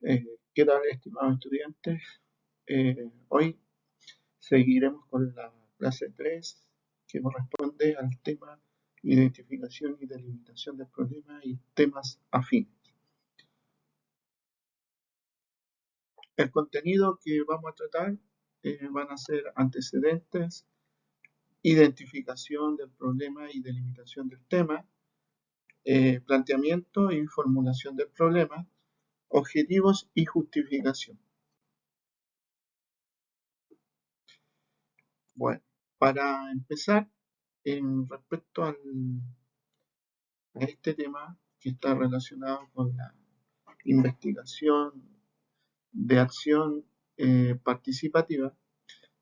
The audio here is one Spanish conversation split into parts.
¿Qué tal, estimados estudiantes? Hoy seguiremos con la clase 3, que corresponde al tema identificación y delimitación del problema y temas afines. El contenido que vamos a tratar van a ser antecedentes, identificación del problema y delimitación del tema, planteamiento y formulación del problema, objetivos y justificación. Bueno, para empezar, respecto a este tema que está relacionado con la investigación de acción participativa,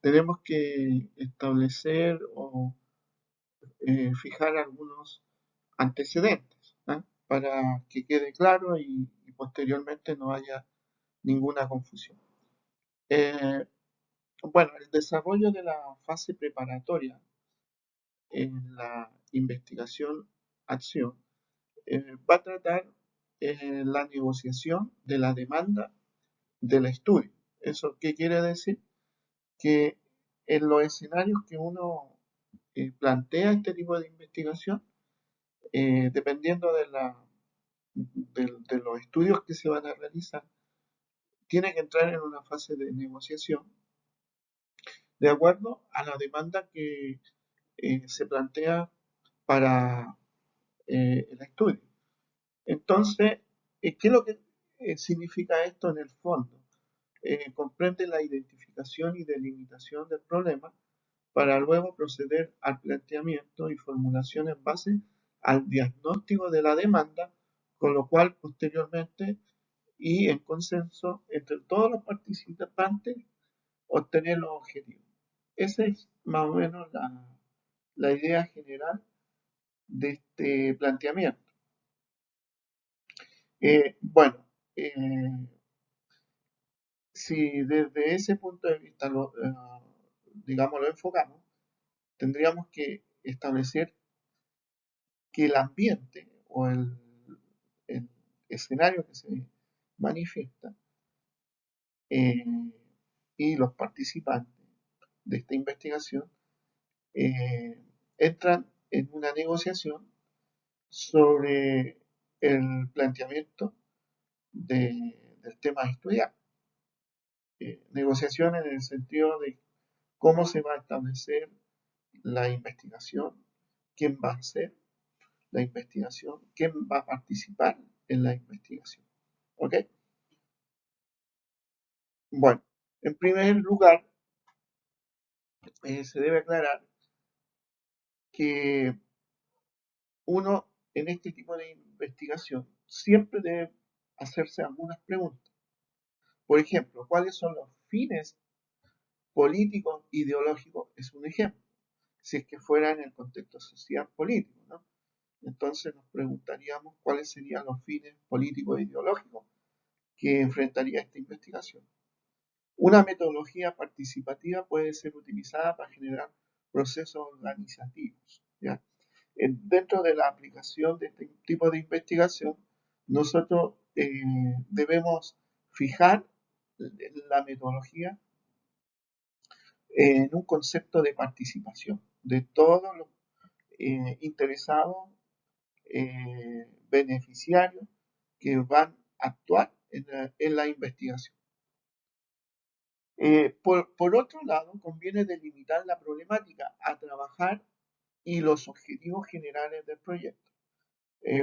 tenemos que establecer o fijar algunos antecedentes, ¿ah? Para que quede claro y posteriormente no haya ninguna confusión. Bueno, el desarrollo de la fase preparatoria en la investigación-acción va a tratar la negociación de la demanda del estudio. ¿Eso qué quiere decir? Que en los escenarios que uno plantea este tipo de investigación, dependiendo de los estudios que se van a realizar, tiene que entrar en una fase de negociación de acuerdo a la demanda que se plantea para el estudio. Entonces, ¿qué es lo que significa esto en el fondo? Comprende la identificación y delimitación del problema para luego proceder al planteamiento y formulación en base al diagnóstico de la demanda, con lo cual posteriormente y en consenso entre todos los participantes obtener los objetivos. Esa es más o menos la idea general de este planteamiento. Bueno, si desde ese punto de vista digamos, lo enfocamos, tendríamos que establecer que el ambiente o el escenario que se manifiesta eh, y los participantes de esta investigación entran en una negociación sobre el planteamiento del tema a estudiar. Negociación en el sentido de cómo se va a establecer la investigación, quién va a hacer la investigación, quién va a participar en la investigación. ¿Ok? Bueno, en primer lugar, se debe aclarar que uno en este tipo de investigación siempre debe hacerse algunas preguntas. Por ejemplo, ¿cuáles son los fines políticos ideológicos? Es un ejemplo. Si es que fuera en el contexto social político, ¿no? Entonces nos preguntaríamos cuáles serían los fines políticos e ideológicos que enfrentaría esta investigación. Una metodología participativa puede ser utilizada para generar procesos organizativos, ¿ya? Dentro de la aplicación de este tipo de investigación, nosotros debemos fijar la metodología en un concepto de participación de todos los interesados, beneficiarios que van a actuar en la investigación. Por otro lado, conviene delimitar la problemática a trabajar y los objetivos generales del proyecto.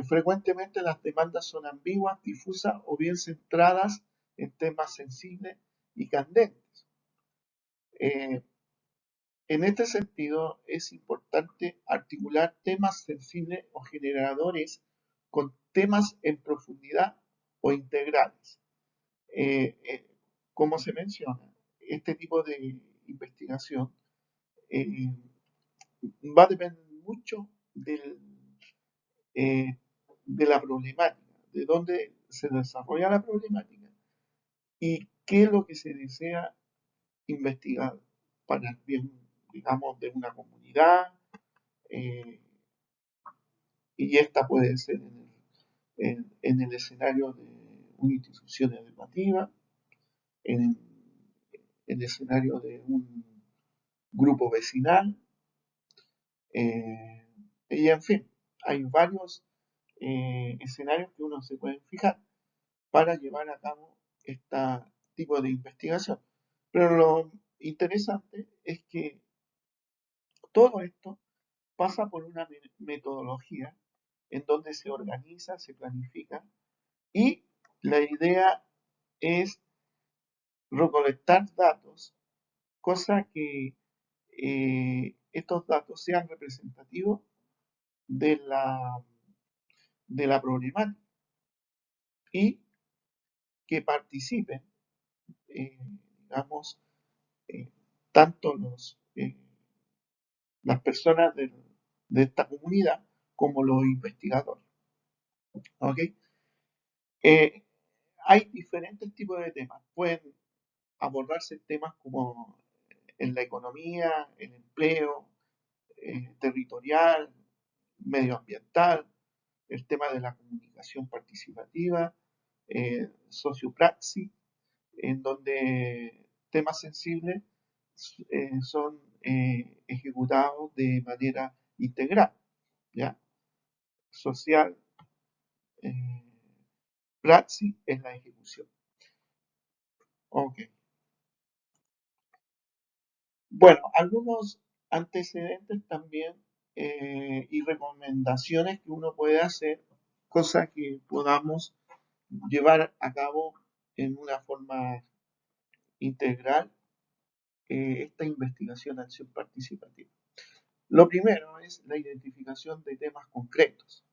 Frecuentemente las demandas son ambiguas, difusas o bien centradas en temas sensibles y candentes. En este sentido, es importante articular temas sensibles o generadores con temas en profundidad o integrales. Como se menciona, este tipo de investigación eh, va a depender mucho eh, de la problemática, de dónde se desarrolla la problemática y qué es lo que se desea investigar para el bien, digamos, de una comunidad, eh, y esta puede ser en el escenario una institución educativa, en el escenario de un grupo vecinal, y en fin, hay varios escenarios que uno se puede fijar para llevar a cabo este tipo de investigación. Pero lo interesante es que todo esto pasa por una metodología en donde se organiza, se planifica y la idea es recolectar datos, cosa que estos datos sean representativos de la problemática y que participen, eh, digamos, eh, tanto las personas de esta comunidad como los investigadores. ¿Ok? Eh, hay diferentes tipos de temas. Pueden abordarse temas como en la economía, el empleo, territorial, medioambiental, el tema de la comunicación participativa, sociopraxis, en donde temas sensibles son ejecutados de manera integral, ¿ya? Social, eh, praxis es la ejecución. Ok. Bueno, algunos antecedentes también y recomendaciones que uno puede hacer, cosas que podamos llevar a cabo en una forma integral esta investigación acción participativa. Lo primero es la identificación de temas concretos,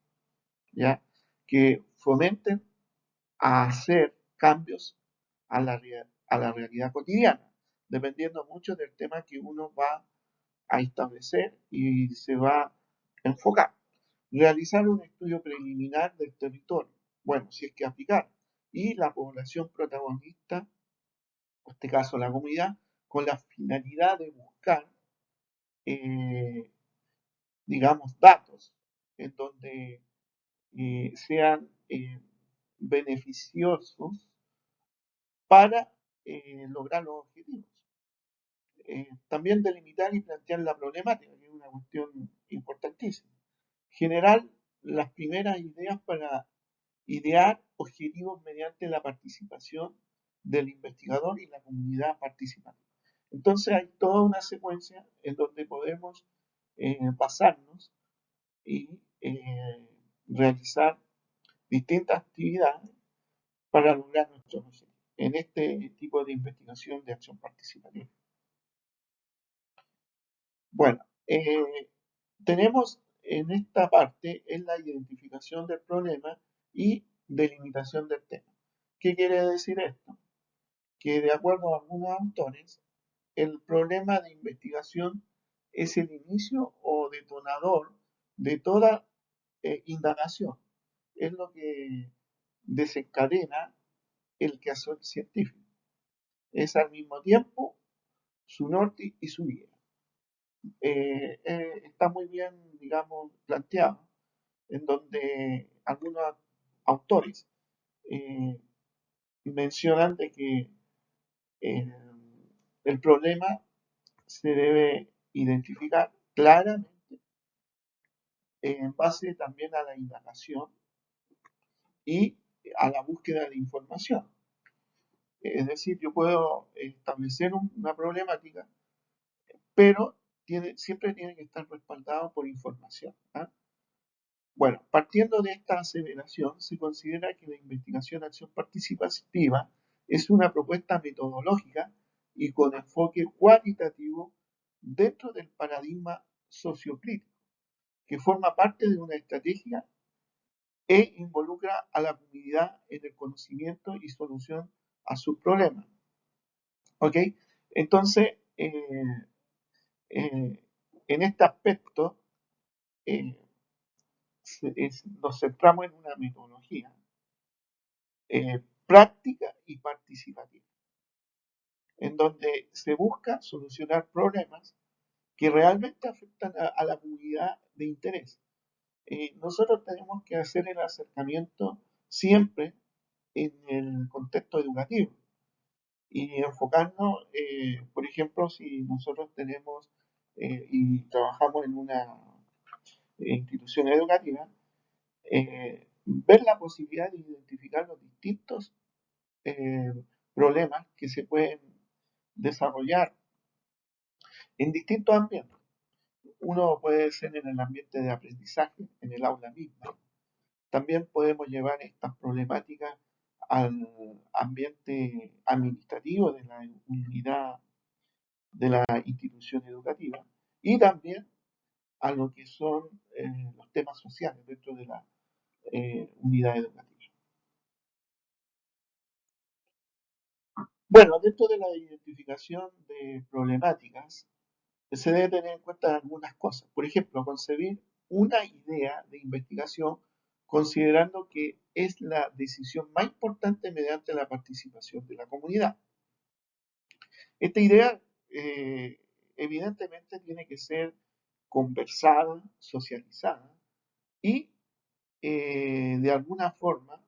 ¿ya? Que fomenten a hacer cambios a la realidad cotidiana, dependiendo mucho del tema que uno va a establecer y se va a enfocar. Realizar un estudio preliminar del territorio, bueno, si es que aplicar, y la población protagonista, en este caso la comunidad, con la finalidad de buscar, eh, digamos, datos en donde sean beneficiosos para lograr los objetivos. También delimitar y plantear la problemática, que es una cuestión importantísima. Generar las primeras ideas para idear objetivos mediante la participación del investigador y la comunidad participativa. Entonces hay toda una secuencia en donde podemos basarnos y realizar distintas actividades para lograr nuestros objetivos en este tipo de investigación de acción participativa. Bueno, tenemos en esta parte es la identificación del problema y delimitación del tema. ¿Qué quiere decir esto? Que de acuerdo a algunos autores, el problema de investigación es el inicio o detonador de toda indagación. Es lo que desencadena el quehacer científico. Es al mismo tiempo su norte y su guía. Está muy bien, digamos, planteado, en donde algunos autores eh, mencionan de que eh, el problema se debe identificar claramente en base también a la indagación y a la búsqueda de información. Es decir, yo puedo establecer una problemática, pero siempre tiene que estar respaldado por información. ¿Ah? Bueno, partiendo de esta aseveración, se considera que la investigación acción participativa es una propuesta metodológica y con enfoque cualitativo dentro del paradigma sociocrítico, que forma parte de una estrategia e involucra a la comunidad en el conocimiento y solución a sus problemas. ¿Ok? Entonces, eh, en este aspecto, eh, nos centramos en una metodología práctica y participativa, en donde se busca solucionar problemas que realmente afectan a la comunidad de interés. Nosotros tenemos que hacer el acercamiento siempre en el contexto educativo y enfocarnos, por ejemplo, si nosotros tenemos y trabajamos en una institución educativa, ver la posibilidad de identificar los distintos eh, problemas que se pueden desarrollar en distintos ambientes. Uno puede ser en el ambiente de aprendizaje, en el aula misma. También podemos llevar estas problemáticas al ambiente administrativo de la unidad de la institución educativa y también a lo que son los temas sociales dentro de la unidad educativa. Bueno, dentro de la identificación de problemáticas se debe tener en cuenta algunas cosas. Por ejemplo, concebir una idea de investigación considerando que es la decisión más importante mediante la participación de la comunidad. Esta idea evidentemente tiene que ser conversada, socializada y de alguna forma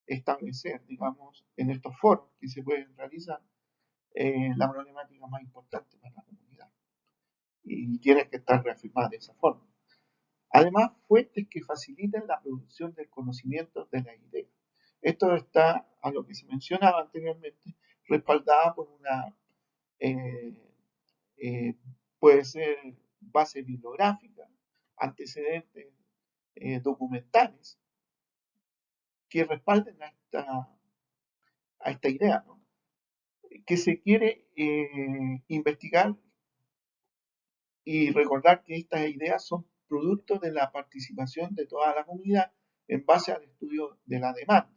establecer, digamos, en estos foros que se pueden realizar la problemática más importante para la comunidad y tiene que estar reafirmada de esa forma. Además, fuentes que faciliten la producción del conocimiento de la idea. Esto está, a lo que se mencionaba anteriormente, respaldada por una, eh, eh, puede ser base bibliográfica, antecedentes documentales que respalden a esta idea, ¿no? Que se quiere investigar y recordar que estas ideas son producto de la participación de toda la comunidad en base al estudio de la demanda.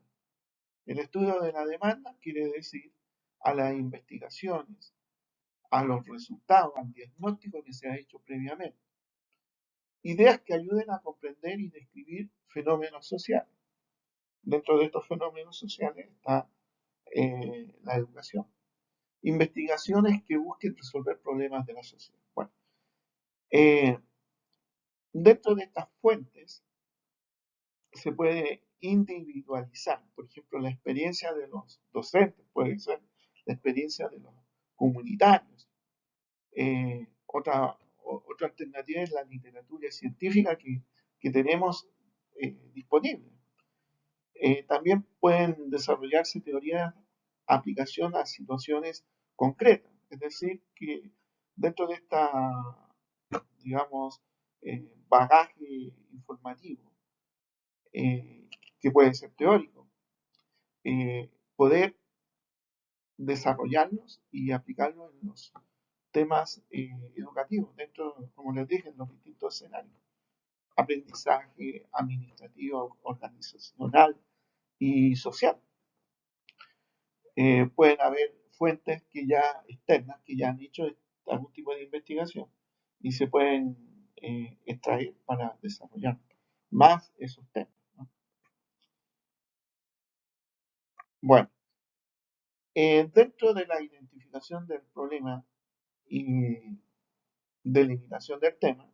El estudio de la demanda quiere decir a las investigaciones, a los resultados, al diagnóstico que se ha hecho previamente. Ideas que ayuden a comprender y describir fenómenos sociales. Dentro de estos fenómenos sociales está la educación. Investigaciones que busquen resolver problemas de la sociedad. Bueno, eh, dentro de estas fuentes se puede individualizar, por ejemplo, la experiencia de los docentes, puede ser la experiencia de los comunitarios. Otra alternativa es la literatura científica que tenemos disponible. También pueden desarrollarse teorías de aplicación a situaciones concretas, es decir, que dentro de esta, digamos, bagaje informativo, eh, que puede ser teórico, poder desarrollarlos y aplicarlos en los temas educativos, dentro, como les dije, en los distintos escenarios. Aprendizaje administrativo, organizacional y social. Pueden haber fuentes que ya externas, que ya han hecho algún tipo de investigación y se pueden extraer para desarrollar más esos temas, ¿no? Bueno, dentro de la identificación del problema y delimitación del tema,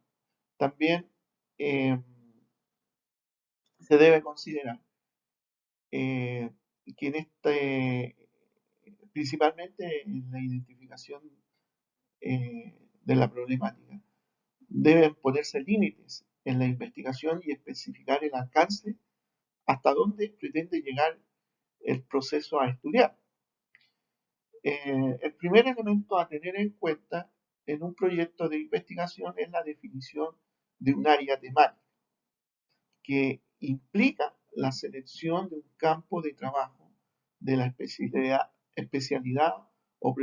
también eh, se debe considerar eh, que en principalmente en la identificación de la problemática, deben ponerse límites en la investigación y especificar el alcance hasta dónde pretende llegar el proceso a estudiar. El primer elemento a tener en cuenta en un proyecto de investigación es la definición de un área temática que implica la selección de un campo de trabajo de la especialidad o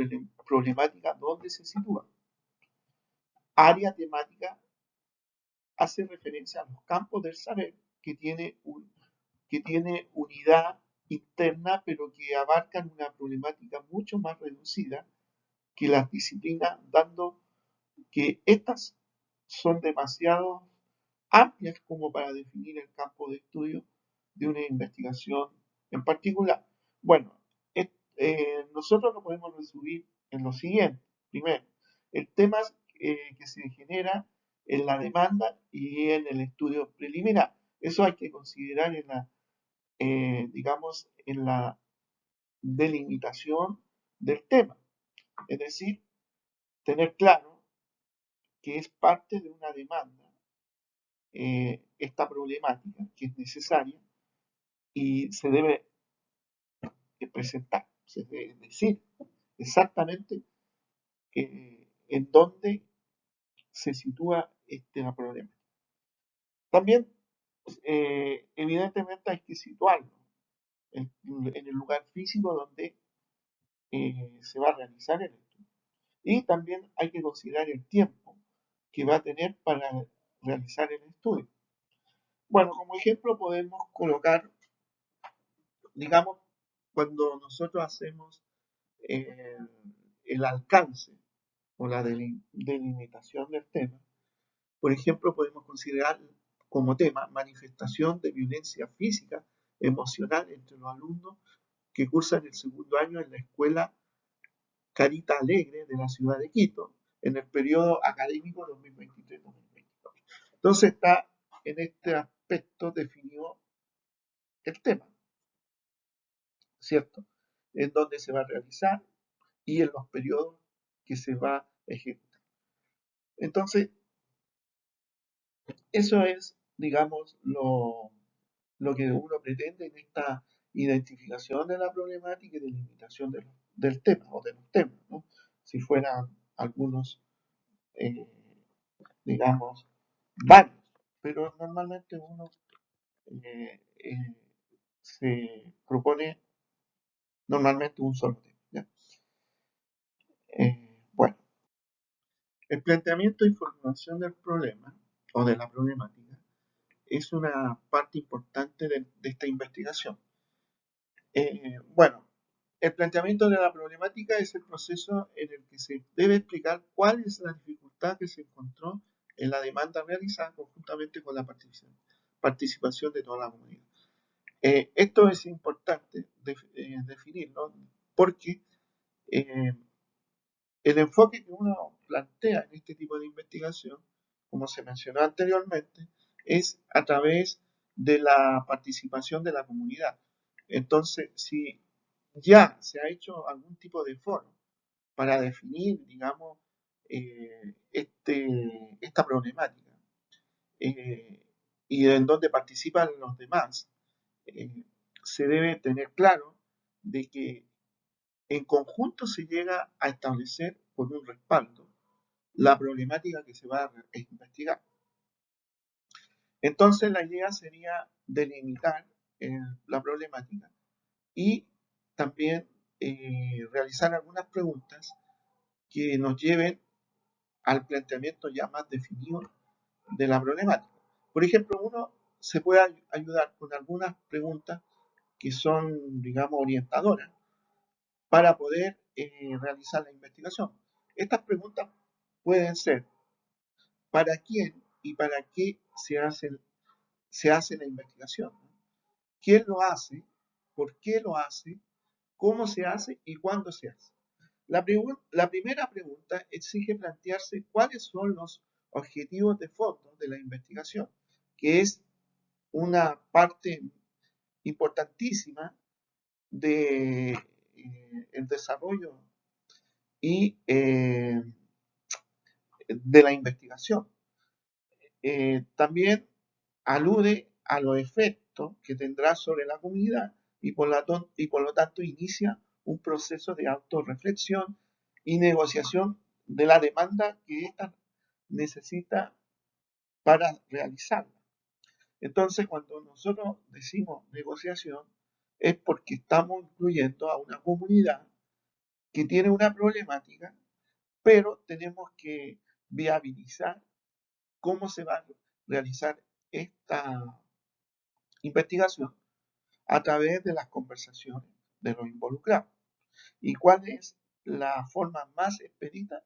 problemática donde se sitúa. Área temática hace referencia a los campos del saber que tiene unidad interna, pero que abarcan una problemática mucho más reducida que las disciplinas, dando que estas son demasiado amplias como para definir el campo de estudio de una investigación en particular. Bueno, nosotros lo podemos resumir en lo siguiente. Primero, el tema que se genera en la demanda y en el estudio preliminar. Eso hay que considerar digamos, en la delimitación del tema. Es decir, tener claro que es parte de una demanda esta problemática, que es necesaria y se debe presentar, se debe decir exactamente en dónde se sitúa la problemática. También, evidentemente, hay que situarlo en el lugar físico donde se va a realizar el estudio. Y también hay que considerar el tiempo que va a tener para realizar el estudio. Bueno, como ejemplo podemos colocar, digamos, cuando nosotros hacemos eh, el alcance o la delimitación del tema, por ejemplo, podemos considerar como tema manifestación de violencia física, emocional entre los alumnos que cursan el segundo año en la escuela Carita Alegre de la ciudad de Quito en el periodo académico 2023-2024. Entonces está en este aspecto definido el tema, ¿cierto? En dónde se va a realizar y en los periodos que se va a ejecutar. Entonces, eso es, digamos, lo que uno pretende en esta identificación de la problemática y delimitación del tema o de los temas, ¿no? Si fueran algunos, eh, digamos, varios, pero normalmente uno se propone normalmente un solo tema, ¿ya? Bueno, el planteamiento y formulación del problema o de la problemática es una parte importante de esta investigación. Bueno, el planteamiento de la problemática es el proceso en el que se debe explicar cuál es la dificultad que se encontró en la demanda realizada conjuntamente con la participación de toda la comunidad. Esto es importante definirlo porque eh, el enfoque que uno plantea en este tipo de investigación, como se mencionó anteriormente, es a través de la participación de la comunidad. Entonces, si ya se ha hecho algún tipo de foro para definir, digamos, esta problemática y en donde participan los demás, eh, se debe tener claro de que en conjunto se llega a establecer con un respaldo la problemática que se va a investigar. Entonces la idea sería delimitar la problemática y también realizar algunas preguntas que nos lleven al planteamiento ya más definido de la problemática. Por ejemplo, uno se puede ayudar con algunas preguntas que son, digamos, orientadoras para poder realizar la investigación. Estas preguntas pueden ser: ¿para quién y para qué se hace la investigación? ¿Quién lo hace? ¿Por qué lo hace? ¿Cómo se hace y cuándo se hace? La primera pregunta exige plantearse cuáles son los objetivos de fondo de la investigación, que es una parte importantísima de el desarrollo y de la investigación. También alude a los efectos que tendrá sobre la comunidad y por lo tanto inicia un proceso de autorreflexión y negociación de la demanda que ésta necesita para realizarla. Entonces, cuando nosotros decimos negociación, es porque estamos incluyendo a una comunidad que tiene una problemática, pero tenemos que viabilizar cómo se va a realizar esta investigación a través de las conversaciones de los involucrados y cuál es la forma más expedita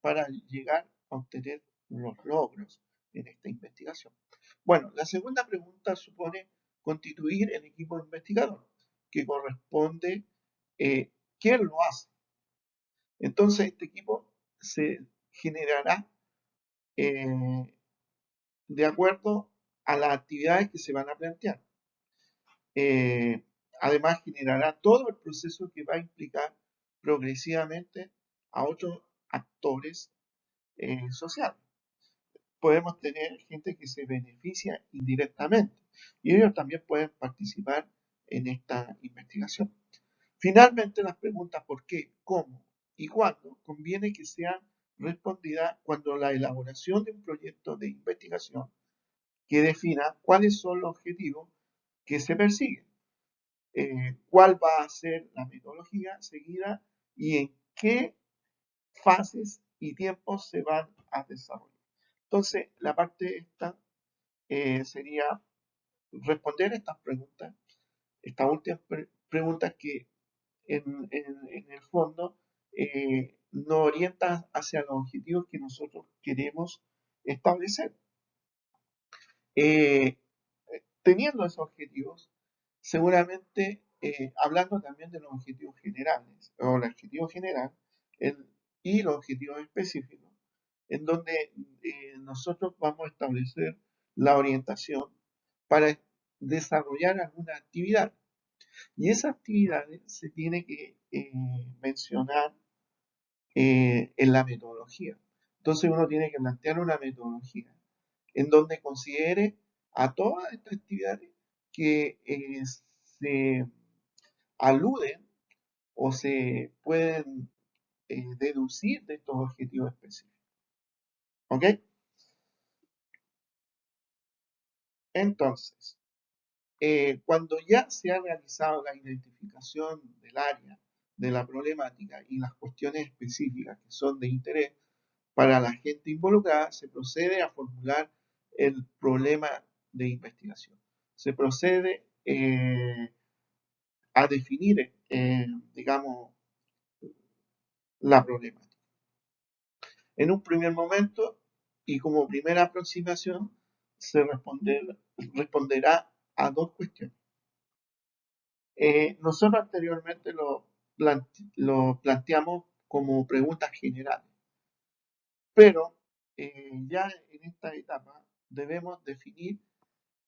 para llegar a obtener los logros en esta investigación. Bueno, la segunda pregunta supone constituir el equipo investigador, que corresponde quién lo hace. Entonces, este equipo se generará de acuerdo a las actividades que se van a plantear. además generará todo el proceso que va a implicar progresivamente a otros actores sociales. Podemos tener gente que se beneficia indirectamente y ellos también pueden participar en esta investigación. Finalmente, las preguntas por qué, cómo y cuándo conviene que sean respondidas cuando la elaboración de un proyecto de investigación que defina cuáles son los objetivos que se persiguen, cuál va a ser la metodología seguida y en qué fases y tiempos se van a desarrollar. Entonces, la parte esta sería responder estas preguntas, estas últimas preguntas que en el fondo nos orientan hacia los objetivos que nosotros queremos establecer. Eh, Teniendo esos objetivos, seguramente hablando también de los objetivos generales, o el objetivo general y los objetivos específicos, en donde nosotros vamos a establecer la orientación para desarrollar alguna actividad. Y esas actividades se tiene que mencionar en la metodología. Entonces uno tiene que plantear una metodología en donde considere a todas estas actividades que se aluden o se pueden deducir de estos objetivos específicos. ¿Ok? Entonces, cuando ya se ha realizado la identificación del área, de la problemática y las cuestiones específicas que son de interés para la gente involucrada, se procede a formular el problema de investigación. Se procede a definir, digamos, la problemática. En un primer momento y como primera aproximación, se responderá a dos cuestiones. Nosotros anteriormente lo planteamos como preguntas generales, pero ya en esta etapa debemos definir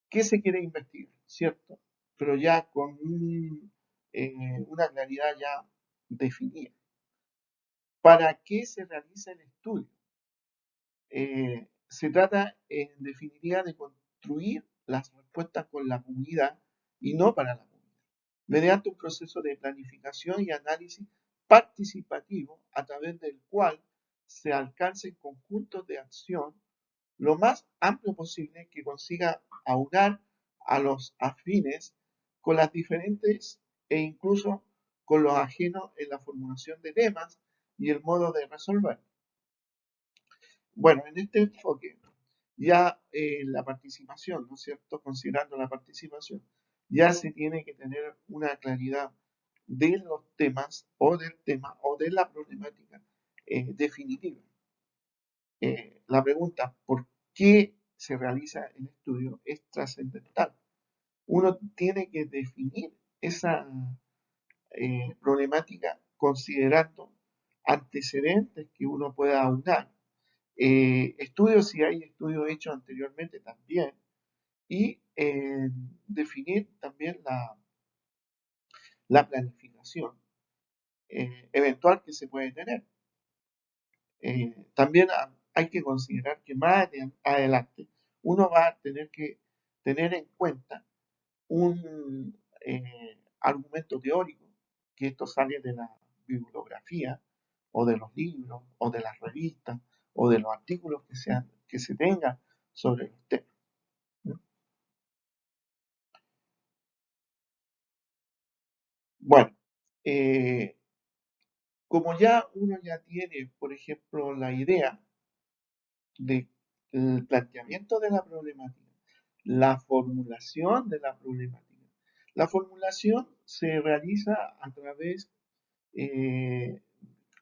qué se quiere investigar, ¿cierto? Pero ya con una claridad ya definida. ¿Para qué se realiza el estudio? Se trata, en definitiva, de construir las respuestas con la comunidad y no para la comunidad, mediante un proceso de planificación y análisis participativo a través del cual se alcancen conjuntos de acción lo más amplio posible que consiga aunar a los afines con las diferentes e incluso con los ajenos en la formulación de temas y el modo de resolver. Bueno, en este enfoque, ya la participación, ¿no es cierto? Considerando la participación, ya se tiene que tener una claridad de los temas o del tema o de la problemática definitiva. La pregunta, ¿por qué se realiza el estudio? Es trascendental. Uno tiene que definir esa problemática considerando antecedentes que uno pueda aunar. Estudios, si hay estudios hechos anteriormente también, y definir también la planificación eventual que se puede tener. También hay que considerar que más adelante uno va a tener que tener en cuenta un argumento teórico, que esto sale de la bibliografía o de los libros o de las revistas o de los artículos que se tengan sobre los temas, ¿no? Bueno, como ya uno ya tiene, por ejemplo, la idea del planteamiento de la problemática, la formulación de la problemática. La formulación se realiza a través, eh,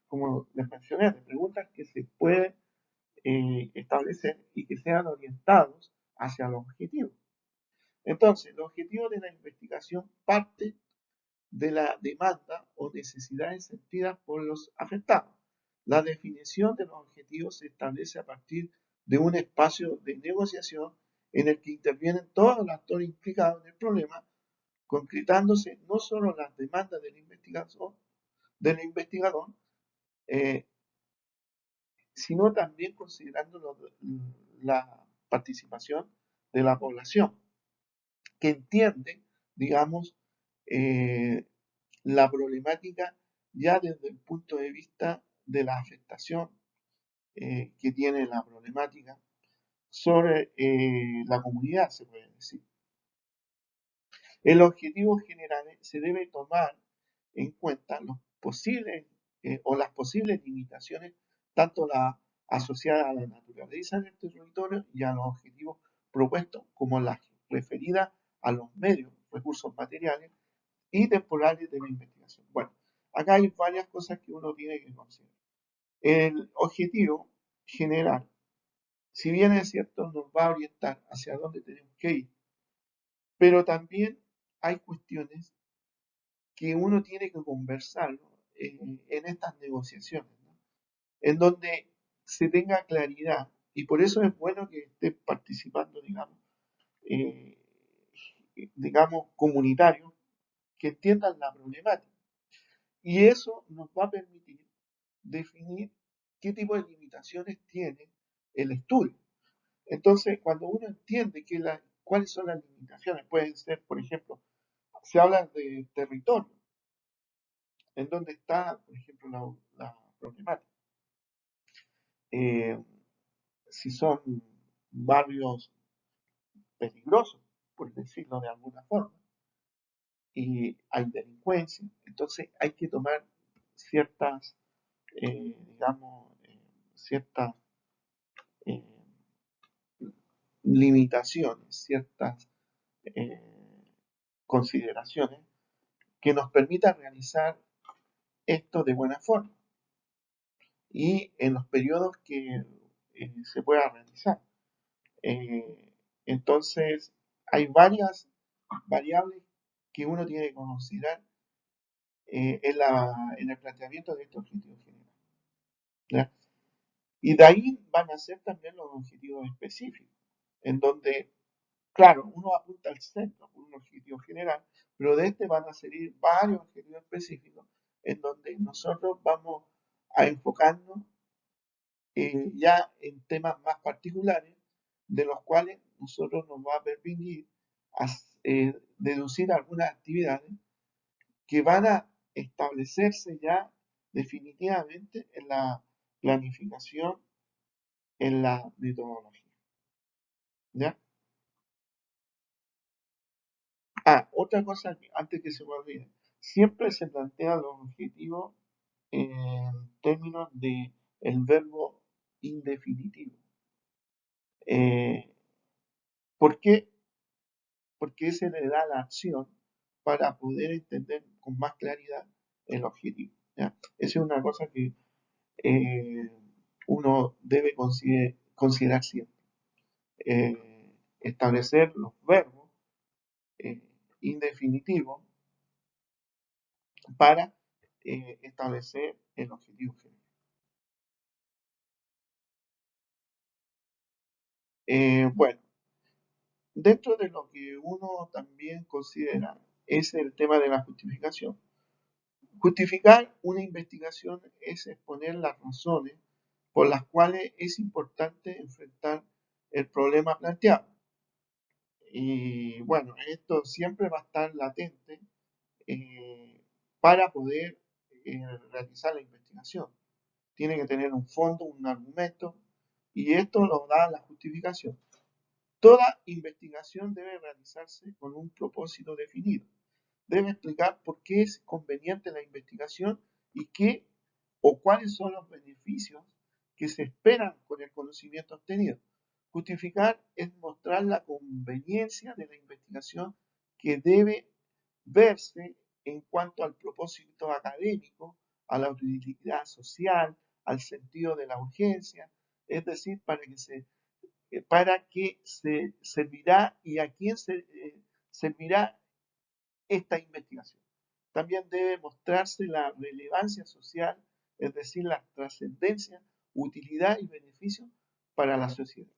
como les mencioné, de preguntas que se pueden establecer y que sean orientados hacia los objetivos. Entonces, los objetivos de la investigación parten de la demanda o necesidades sentidas por los afectados. La definición de los objetivos se establece a partir de un espacio de negociación en el que intervienen todos los actores implicados en el problema concretándose no solo las demandas del investigador, eh, sino también considerando la participación de la población, que entiende, digamos, eh, la problemática ya desde el punto de vista de la afectación que tiene la problemática sobre la comunidad, se puede decir. El objetivo general se debe tomar en cuenta los posibles o las posibles limitaciones, tanto la asociadas a la naturaleza del territorio y a los objetivos propuestos, como las referidas a los medios, recursos materiales y temporales de la investigación. Bueno, acá hay varias cosas que uno tiene que considerar. El objetivo general, si bien es cierto, nos va a orientar hacia dónde tenemos que ir, pero también hay cuestiones que uno tiene que conversar, ¿no? En estas negociaciones, ¿no? En donde se tenga claridad, y por eso es bueno que esté participando, eh, digamos, comunitarios que entiendan la problemática. Y eso nos va a permitir definir qué tipo de limitaciones tiene el estudio. Entonces, cuando uno entiende cuáles son las limitaciones, pueden ser, por ejemplo, se habla de territorio, en donde está, por ejemplo, la problemática. Eh, si son barrios peligrosos, por decirlo de alguna forma, y hay delincuencia, entonces hay que tomar ciertas, ciertas eh, limitaciones, ciertas eh, consideraciones que nos permitan realizar esto de buena forma y en los periodos que se pueda realizar. Eh, entonces, hay varias variables que uno tiene que considerar en el planteamiento de este objetivo general, ¿ya? Y de ahí van a ser también los objetivos específicos, en donde, claro, uno apunta al centro por un objetivo general, pero de este van a salir varios objetivos específicos, en donde nosotros vamos a enfocarnos ya en temas más particulares, de los cuales nosotros nos va a permitir deducir algunas actividades que van a establecerse ya definitivamente en la planificación, en la metodología. ¿Ya? Otra cosa que antes que se me olvide, siempre se plantean los objetivos en términos de el verbo indefinitivo. ¿Por qué? Porque ese le da la acción para poder entender con más claridad el objetivo, ¿ya? Esa es una cosa que eh, uno debe considerar siempre. Establecer los verbos eh, indefinitivos para establecer el objetivo general. Bueno, dentro de lo que uno también considera es el tema de la justificación. Justificar una investigación es exponer las razones por las cuales es importante enfrentar el problema planteado. Y bueno, esto siempre va a estar latente para poder realizar la investigación. Tiene que tener un fondo, un argumento, y esto lo da la justificación. Toda investigación debe realizarse con un propósito definido. Debe explicar por qué es conveniente la investigación y qué o cuáles son los beneficios que se esperan con el conocimiento obtenido. Justificar es mostrar la conveniencia de la investigación que debe verse en cuanto al propósito académico, a la utilidad social, al sentido de la urgencia, es decir, para qué se servirá y a quién servirá esta investigación. También debe mostrarse la relevancia social, es decir, la trascendencia, utilidad y beneficio para la sociedad.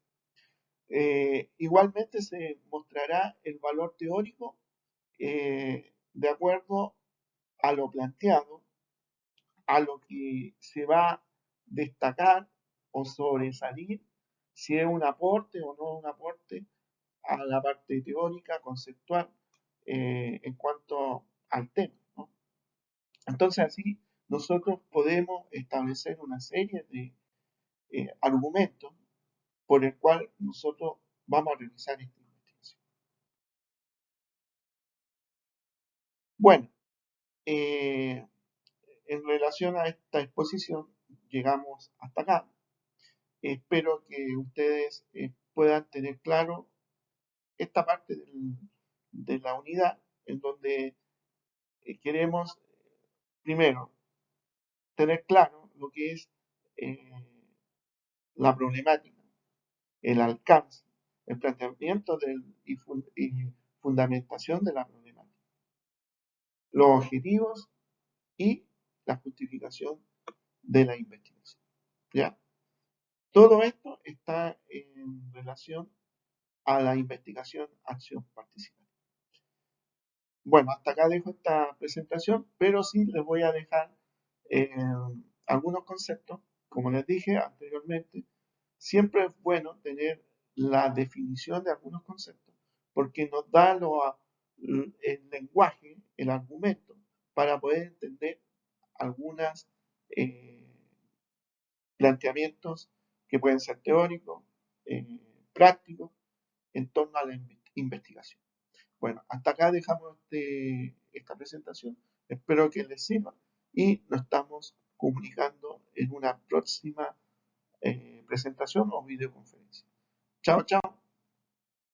Igualmente se mostrará el valor teórico de acuerdo a lo planteado, a lo que se va a destacar o sobresalir, si es un aporte o no un aporte a la parte teórica, conceptual, en cuanto al tema, ¿no? Entonces así nosotros podemos establecer una serie de argumentos por el cual nosotros vamos a realizar esta investigación. Bueno, eh, en relación a esta exposición llegamos hasta acá. Espero que ustedes puedan tener claro esta parte de la unidad en donde queremos, primero, tener claro lo que es eh, la problemática, el alcance, el planteamiento y fundamentación de la problemática, los objetivos y la justificación de la investigación. ¿Ya? Todo esto está en relación a la investigación, acción, participación. Bueno, hasta acá dejo esta presentación, pero sí les voy a dejar eh, algunos conceptos. Como les dije anteriormente, siempre es bueno tener la definición de algunos conceptos porque nos da el lenguaje, el argumento, para poder entender algunos planteamientos que pueden ser teóricos, prácticos, en torno a la investigación. Bueno, hasta acá dejamos esta presentación. Espero que les sirva y nos estamos comunicando en una próxima presentación o videoconferencia. Chao, chao.